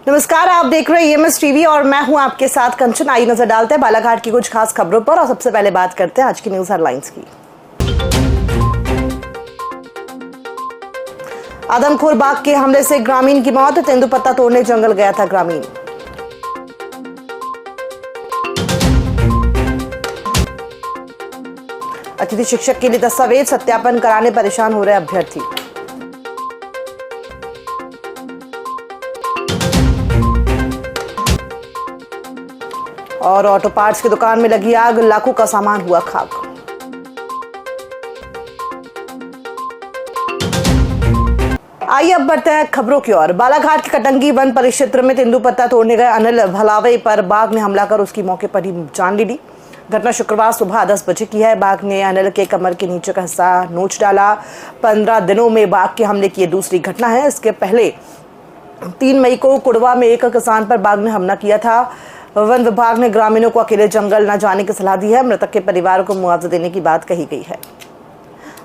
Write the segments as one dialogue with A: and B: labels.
A: नमस्कार, आप देख रहे हैं EMS टीवी और मैं हूं आपके साथ कंचन। आई नजर डालते हैं बालाघाट की कुछ खास खबरों पर और सबसे पहले बात करते हैं आज की न्यूज हेडलाइंस की। आदमखोर बाघ के हमले से ग्रामीण की मौत, तेंदुपत्ता तोड़ने जंगल गया था ग्रामीण। अतिथि शिक्षक के लिए दस्तावेज सत्यापन कराने परेशान हो रहे अभ्यर्थी। और ऑटो पार्ट्स की दुकान में लगी आग, लाखों का सामान हुआ खाक। आइए अब बढ़ते हैं खबरों की ओर। बालाघाट के कटंगी वन परिक्षेत्र में तेंदुपत्ता तोड़ने गए अनिल भलावे पर बाघ ने हमला कर उसकी मौके पर ही जान ले ली। घटना शुक्रवार सुबह 10 बजे की है। बाघ ने अनिल के कमर के नीचे का हिस्सा नोच डाला। 15 दिनों में बाघ के हमले की दूसरी घटना है। इसके पहले 3 मई को कुड़वा में एक किसान पर बाघ ने हमला किया था। वन विभाग ने ग्रामीणों को अकेले जंगल न जाने की सलाह दी है। मृतक के परिवार को मुआवजा देने की बात कही गई है।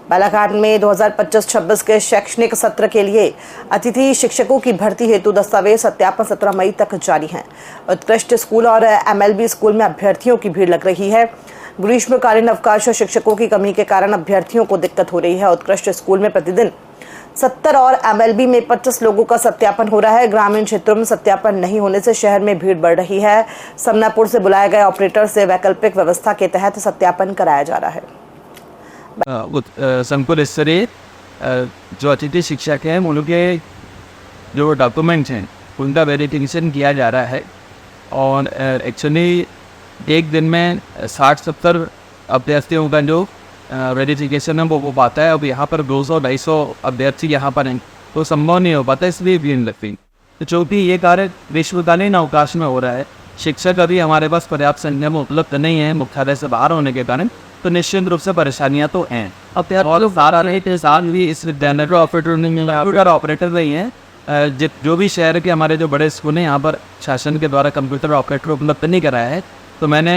A: बालाघाट में 2025-26 के शैक्षणिक सत्र के लिए अतिथि शिक्षकों की भर्ती हेतु दस्तावेज सत्यापन 17 मई तक जारी है। उत्कृष्ट स्कूल और MLB स्कूल में अभ्यर्थियों की भीड़ लग रही है। ग्रीष्मकालीन अवकाश और शिक्षकों की कमी के कारण अभ्यर्थियों को दिक्कत हो रही है। उत्कृष्ट स्कूल में प्रतिदिन 70 और MLB में 25 लोगों का सत्यापन हो रहा है। ग्रामीण क्षेत्रों में सत्यापन नहीं होने से शहर में भीड़ बढ़ रही है। समनापुर से बुलाए गए ऑपरेटर से वैकल्पिक व्यवस्था के तहत सत्यापन कराया जा रहा है।
B: संकुल स्तरीय जो अतिथि शिक्षक हैं उनके जो डॉक्यूमेंट्स हैं उनका वेरिफिकेशन किया जा रहा है। और एक्चुअली एक दिन में 60-70 अभ्यर्थियों का जो वेरिफिकेशन है वो पाता है। अब यहाँ पर 200-250 अभ्यर्थी यहाँ पर हैं तो संभव नहीं हो पाता, इसलिए भीड़ लगती। तो चूँकि ये कार्य ग्रीष्मकालीन अवकाश में हो रहा है, शिक्षक अभी हमारे पास पर्याप्त संख्या में उपलब्ध नहीं है मुख्यालय से बाहर होने के कारण, तो निश्चित रूप से परेशानियाँ तो हैं। अब साल भी इस विद्यालय को ऑपरेटर नहीं है। जो भी शहर के हमारे जो बड़े स्कूल हैं यहाँ पर शासन के द्वारा कंप्यूटर ऑपरेटर उपलब्ध नहीं कराया है, तो मैंने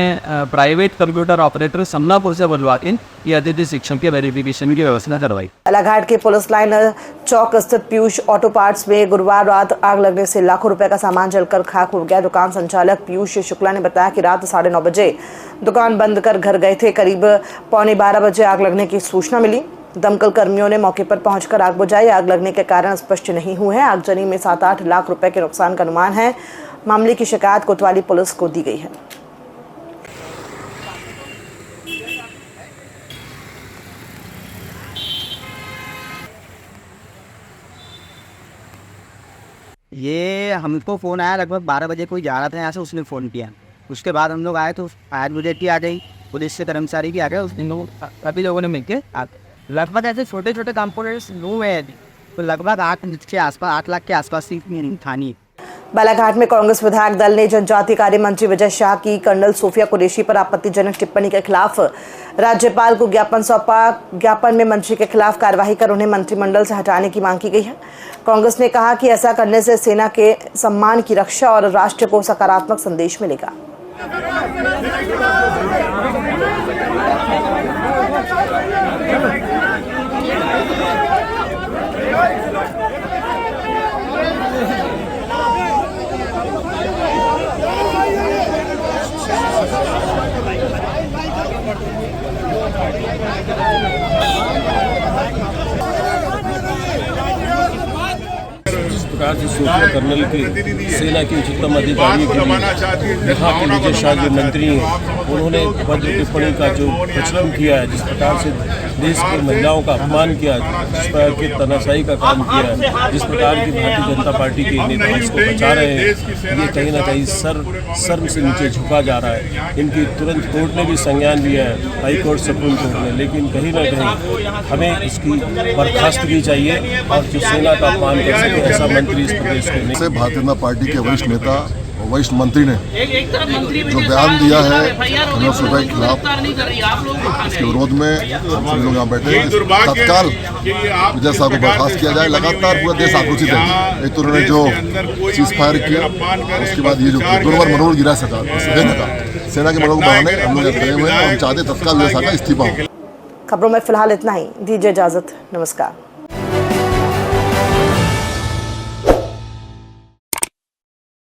B: प्राइवेट कंप्यूटर ऑपरेटर समनापुर से बुलवा के ये अतिथि शिक्षक के वेरिफिकेशन की व्यवस्था करवाई। बालाघाट के पुलिस लाइन चौक स्थित पीयूष ऑटो पार्ट्स में गुरुवार रात आग लगने से लाखों रुपए का सामान जलकर खाक हो गया। दुकान संचालक पीयूष शुक्ला ने बताया कि रात 9:30 बजे दुकान बंद कर घर गए थे। करीब 11:15 बजे आग लगने की सूचना मिली। दमकल कर्मियों ने मौके पर पहुंचकर आग बुझाई। आग लगने के कारण स्पष्ट नहीं हुए हैं। आगजनी में 7-8 लाख रुपए के नुकसान का अनुमान है। मामले की शिकायत कोतवाली पुलिस को दी गई है।
C: ये हमको फ़ोन आया लगभग 12 बजे, कोई जा रहा था यहाँ से, उसने फ़ोन किया। उसके बाद हम लोग आए तो फायर ब्रिगेड की आ गई, पुलिस से कर्मचारी की आ गए। उस दिन लोग सभी लोगों ने मिलकर लगभग ऐसे छोटे छोटे कंपोनेंट्स लूँ है तो लगभग 8 लाख के आसपास की थानी।
A: बालाघाट में कांग्रेस विधायक दल ने जनजातीय कार्य मंत्री विजय शाह की कर्नल सोफिया कुरैशी पर आपत्तिजनक टिप्पणी के खिलाफ राज्यपाल को ज्ञापन सौंपा। ज्ञापन में मंत्री के खिलाफ कार्रवाई कर उन्हें मंत्रिमंडल से हटाने की मांग की गई है। कांग्रेस ने कहा कि ऐसा करने से सेना के सम्मान की रक्षा और राष्ट्र को सकारात्मक संदेश मिलेगा।
D: प्रकार से सोफिया कर्नल की सेना के उच्चतम अधिकारी के लिए यहाँ के विजय शाह जो मंत्री हैं उन्होंने भद्र टिप्पणी का जो प्रचलन किया है, जिस प्रकार से देश की महिलाओं का अपमान किया, जिस प्रकार की तनाशाही का काम किया है, जिस प्रकार की भारतीय जनता पार्टी के नेता इसको बचा रहे हैं, ये कहीं ना कहीं शर्म से नीचे झुका जा रहा है। इनकी तुरंत कोर्ट ने भी संज्ञान लिया है, हाई कोर्ट, सुप्रीम कोर्ट ने, लेकिन कहीं ना कहीं हमें इसकी बर्खास्तगी चाहिए और जो सेना का अपमान कर सके ऐसा मंत्री इस प्रदेश को नहीं।
E: भारतीय जनता पार्टी के वरिष्ठ नेता और वरिष्ठ मंत्री ने जो बयान दिया है कर्नल सोफिया के खिलाफ, इसके विरोध में हम लोग यहाँ बैठे तत्काल विजय साहब को बर्खास्त किया जाए। लगातार पूरा देश आक्रोशित है। एक तो उन्होंने जो सीज फायर किया, उसके बाद ये जो 2 बार मनोबल गिरा सेना के मनोबल को बढ़ाने हम लोग खड़े हुए हैं और चाहते तत्काल विजय साहब का इस्तीफा हो।
A: खबरों में फिलहाल इतना ही। दीजिए इजाजत। नमस्कार।